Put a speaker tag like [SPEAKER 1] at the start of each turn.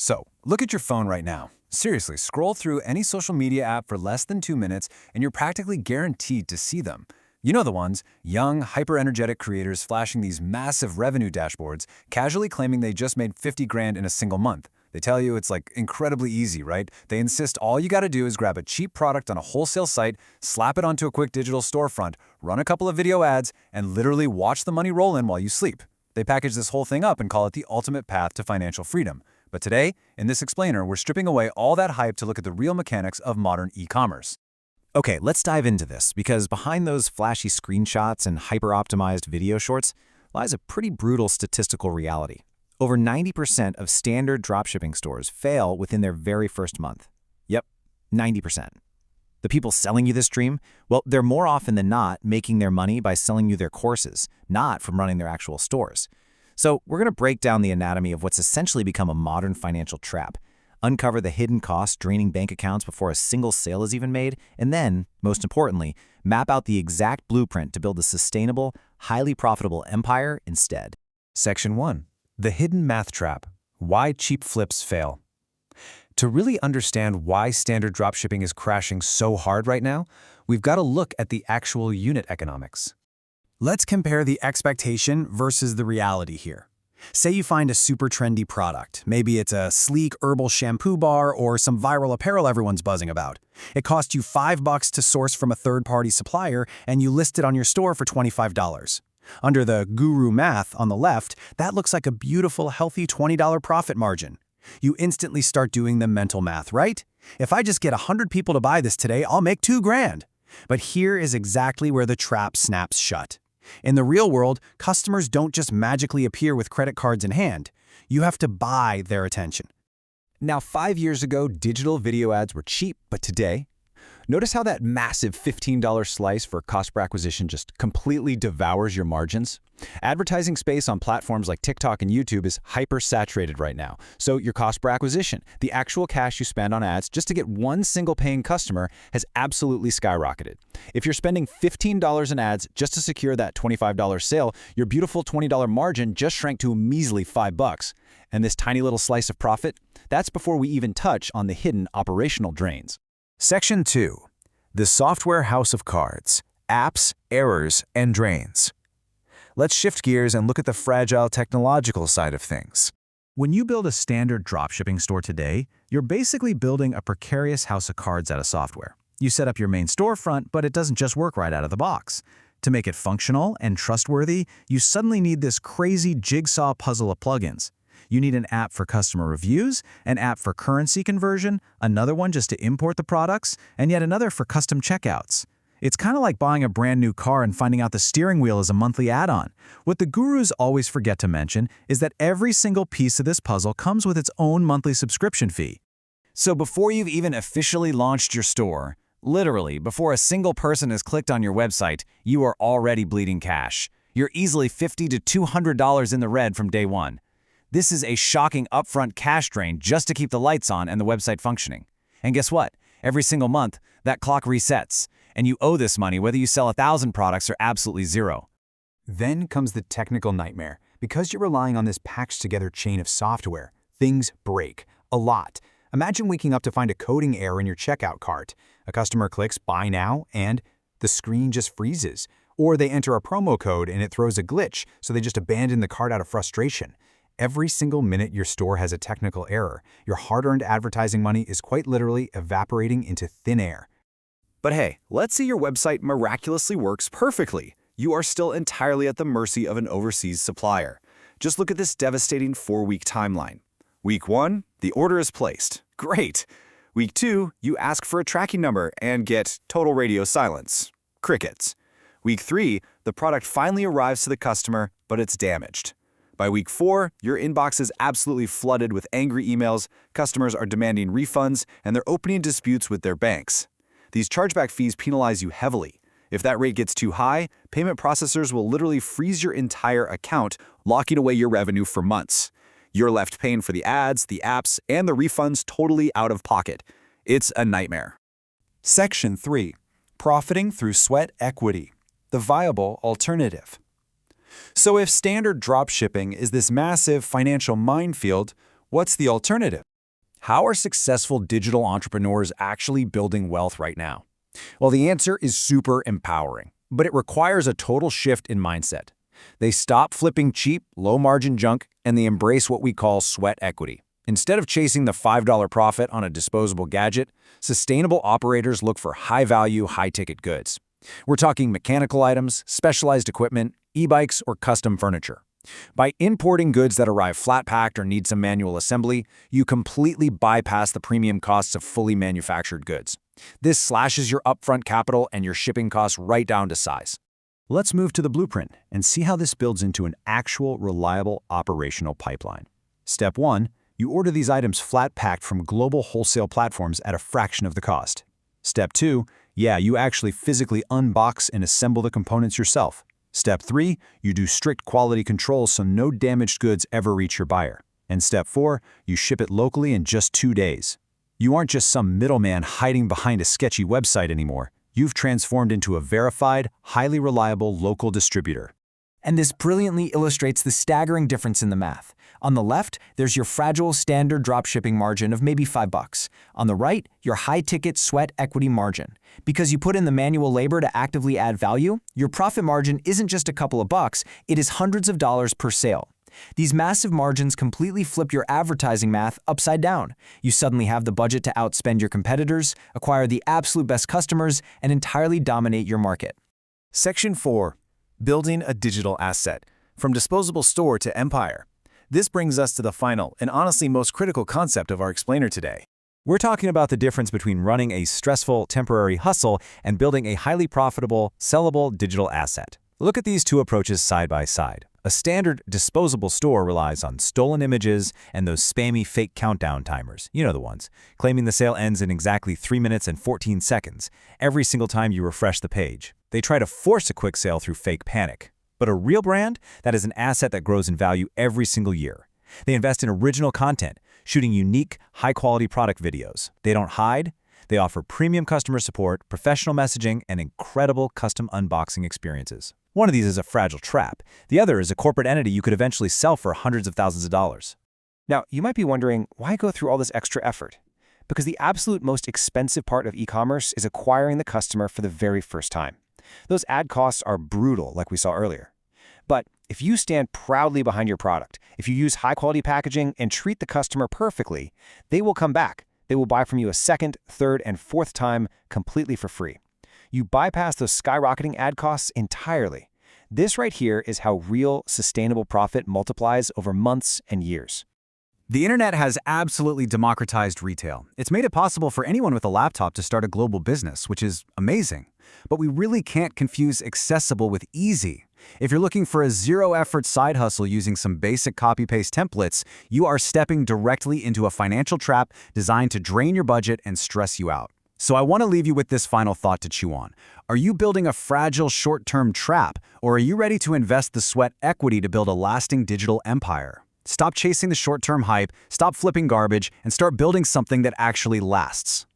[SPEAKER 1] So, look at your phone right now. Seriously, scroll through any social media app for less than 2 minutes and you're practically guaranteed to see them. You know the ones, young, hyper-energetic creators flashing these massive revenue dashboards, casually claiming they just made 50 grand in a single month. They tell you it's like incredibly easy, right? They insist all you gotta do is grab a cheap product on a wholesale site, slap it onto a quick digital storefront, run a couple of video ads, and literally watch the money roll in while you sleep. They package this whole thing up and call it the ultimate path to financial freedom. But today, in this explainer, we're stripping away all that hype to look at the real mechanics of modern e-commerce.
[SPEAKER 2] Okay, let's dive into this, because behind those flashy screenshots and hyper-optimized video shorts lies a pretty brutal statistical reality. Over 90% of standard dropshipping stores fail within their very first month. Yep, 90%. The people selling you this dream, well, they're more often than not making their money by selling you their courses, not from running their actual stores. So we're going to break down the anatomy of what's essentially become a modern financial trap, uncover the hidden costs draining bank accounts before a single sale is even made, and then, most importantly, map out the exact blueprint to build a sustainable, highly profitable empire instead.
[SPEAKER 1] Section 1. The Hidden Math Trap. Why cheap flips fail. To really understand why standard dropshipping is crashing so hard right now, we've got to look at the actual unit economics.
[SPEAKER 3] Let's compare the expectation versus the reality here. Say you find a super trendy product. Maybe it's a sleek herbal shampoo bar or some viral apparel everyone's buzzing about. It costs you $5 to source from a third-party supplier and you list it on your store for $25. Under the guru math on the left, that looks like a beautiful, healthy $20 profit margin. You instantly start doing the mental math, right? If I just get 100 people to buy this today, I'll make $2 grand. But here is exactly where the trap snaps shut. In the real world, customers don't just magically appear with credit cards in hand. You have to buy their attention.
[SPEAKER 1] Now, 5 years ago, digital video ads were cheap, but today, notice how that massive $15 slice for cost per acquisition just completely devours your margins? Advertising space on platforms like TikTok and YouTube is hyper-saturated right now, so your cost per acquisition, the actual cash you spend on ads just to get one single paying customer, has absolutely skyrocketed. If you're spending $15 in ads just to secure that $25 sale, your beautiful $20 margin just shrank to a measly $5. And this tiny little slice of profit, that's before we even touch on the hidden operational drains.
[SPEAKER 4] Section 2. The Software House of Cards. Apps, Errors, and Drains. Let's shift gears and look at the fragile technological side of things.
[SPEAKER 3] When you build a standard dropshipping store today, you're basically building a precarious house of cards out of software. You set up your main storefront, but it doesn't just work right out of the box. To make it functional and trustworthy, you suddenly need this crazy jigsaw puzzle of plugins. You need an app for customer reviews, an app for currency conversion, another one just to import the products, and yet another for custom checkouts. It's kind of like buying a brand new car and finding out the steering wheel is a monthly add-on. What the gurus always forget to mention is that every single piece of this puzzle comes with its own monthly subscription fee.
[SPEAKER 1] So before you've even officially launched your store, literally before a single person has clicked on your website, you are already bleeding cash. You're easily $50 to $200 in the red from day one. This is a shocking upfront cash drain just to keep the lights on and the website functioning. And guess what? Every single month, that clock resets, and you owe this money whether you sell 1,000 products or absolutely zero.
[SPEAKER 5] Then comes the technical nightmare. Because you're relying on this patched-together chain of software, things break. A lot. Imagine waking up to find a coding error in your checkout cart. A customer clicks Buy Now, and the screen just freezes. Or they enter a promo code and it throws a glitch, so they just abandon the cart out of frustration. Every single minute your store has a technical error, your hard-earned advertising money is quite literally evaporating into thin air.
[SPEAKER 2] But hey, let's say your website miraculously works perfectly. You are still entirely at the mercy of an overseas supplier. Just look at this devastating 4-week timeline. Week 1, the order is placed. Great. Week 2, you ask for a tracking number and get total radio silence. Crickets. Week 3, the product finally arrives to the customer, but it's damaged. By week 4, your inbox is absolutely flooded with angry emails, customers are demanding refunds, and they're opening disputes with their banks. These chargeback fees penalize you heavily. If that rate gets too high, payment processors will literally freeze your entire account, locking away your revenue for months. You're left paying for the ads, the apps, and the refunds totally out of pocket. It's a nightmare.
[SPEAKER 4] Section 3. Profiting through sweat equity. The viable alternative. So if standard dropshipping is this massive financial minefield, what's the alternative?
[SPEAKER 1] How are successful digital entrepreneurs actually building wealth right now? Well, the answer is super empowering, but it requires a total shift in mindset. They stop flipping cheap, low-margin junk, and they embrace what we call sweat equity. Instead of chasing the $5 profit on a disposable gadget, sustainable operators look for high-value, high-ticket goods. We're talking mechanical items, specialized equipment, e-bikes, or custom furniture. By importing goods that arrive flat-packed or need some manual assembly, you completely bypass the premium costs of fully manufactured goods. This slashes your upfront capital and your shipping costs right down to size.
[SPEAKER 3] Let's move to the blueprint and see how this builds into an actual, reliable operational pipeline. Step 1. You order these items flat-packed from global wholesale platforms at a fraction of the cost. Step 2. You actually physically unbox and assemble the components yourself. Step 3. You do strict quality control so no damaged goods ever reach your buyer. And Step 4. You ship it locally in just 2 days. You aren't just some middleman hiding behind a sketchy website anymore. You've transformed into a verified, highly reliable local distributor.
[SPEAKER 6] And this brilliantly illustrates the staggering difference in the math. On the left, there's your fragile standard dropshipping margin of maybe $5. On the right, your high-ticket sweat equity margin. Because you put in the manual labor to actively add value, your profit margin isn't just a couple of bucks, it is hundreds of dollars per sale. These massive margins completely flip your advertising math upside down. You suddenly have the budget to outspend your competitors, acquire the absolute best customers, and entirely dominate your market.
[SPEAKER 4] Section 4. Building a digital asset. From disposable store to empire. This brings us to the final and honestly most critical concept of our explainer today. We're talking about the difference between running a stressful, temporary hustle and building a highly profitable, sellable digital asset. Look at these two approaches side by side. A standard disposable store relies on stolen images and those spammy fake countdown timers, you know the ones, claiming the sale ends in exactly 3 minutes and 14 seconds every single time you refresh the page. They try to force a quick sale through fake panic. But a real brand, that is an asset that grows in value every single year. They invest in original content, shooting unique, high-quality product videos. They don't hide. They offer premium customer support, professional messaging, and incredible custom unboxing experiences. One of these is a fragile trap. The other is a corporate entity you could eventually sell for hundreds of thousands of dollars.
[SPEAKER 7] Now, you might be wondering, why go through all this extra effort? Because the absolute most expensive part of e-commerce is acquiring the customer for the very first time. Those ad costs are brutal, like we saw earlier. But if you stand proudly behind your product, if you use high-quality packaging and treat the customer perfectly, they will come back. They will buy from you a second, third, and fourth time completely for free. You bypass those skyrocketing ad costs entirely. This right here is how real, sustainable profit multiplies over months and years.
[SPEAKER 3] The internet has absolutely democratized retail. It's made it possible for anyone with a laptop to start a global business, which is amazing. But we really can't confuse accessible with easy. If you're looking for a zero-effort side hustle using some basic copy-paste templates, you are stepping directly into a financial trap designed to drain your budget and stress you out. So I want to leave you with this final thought to chew on. Are you building a fragile short-term trap, or are you ready to invest the sweat equity to build a lasting digital empire? Stop chasing the short-term hype, stop flipping garbage, and start building something that actually lasts.